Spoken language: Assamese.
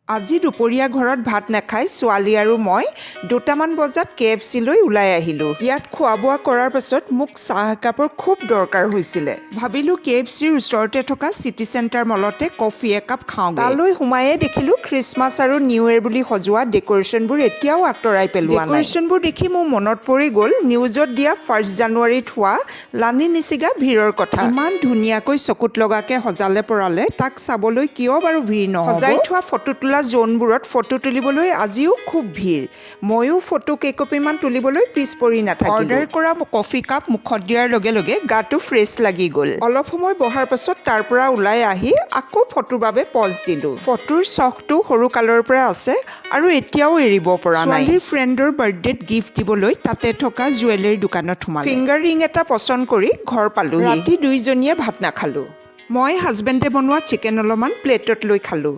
আজি দুপৰীয়া ঘৰত ভাত নাখাই ছোৱালী আৰু মই 2টামান বজাত KFC লৈ ওলাই আহিলোঁ। ইয়াত খোৱা বোৱা কৰাৰ পাছত মোক চাহ একাপৰ খুব দৰকাৰ হৈছিলে। ভাবিলোঁ KFCৰ ওচৰতে থকা চিটি চেণ্টাৰ মলতে কফি একাপ খাওঁগৈ। তালৈ সোমায়ে দেখিলোঁ খ্ৰীষ্টমাছ আৰু নিউ ইয়েৰ বুলি সজোৱা ডেক'ৰেশ্যনবোৰ এতিয়াও আঁতৰাই পেলোৱা নাই। ডেক'ৰেশ্যনবোৰ দেখি মোৰ মনত পৰি গ'ল নিউজত দিয়া 1 জানুৱাৰীত হোৱা লানি নিচিগা ভিৰৰ কথা। ইমান ধুনীয়াকৈ চকুত লগাকে সজালে পৰালে তাক চাবলৈ কিয় বাৰু ভিৰ নহ'ব? সজাই থোৱা ফটো তোলা জোনবোৰত ফটো তুলিবলৈ আজিও খুব ভিৰ। ময়ো ফটো কেইকপিমান তুলিবলৈ পিছ পৰি নাথাকিলোঁ। অৰ্ডাৰ কৰা কফি কাপ মুখত দিয়াৰ লগে লগে গাটো ফ্ৰেছ লাগি গ'ল। অলপ সময় বহাৰ পাছত তাৰ পৰা ওলাই আহি আকৌ ফটোৰ বাবে পজ দিলোঁ। ফটোৰ চখটো সৰু কালৰ পৰা আছে আৰু এতিয়াও এৰিব পৰা নাই। ছোৱালীৰ ফ্ৰেণ্ডৰ বাৰ্থডেত গিফ্ট দিবলৈ তাতে থকা জুৱেলাৰী দোকানত সোমালোঁ। ফিংগাৰ ৰিং এটা পচন্দ কৰি ঘৰ পালোঁ। ৰাতি দুইজনীয়ে ভাত নাখালোঁ। মই হাজবেণ্ডে বনোৱা চিকেন অলপমান প্লেটত লৈ খালোঁ।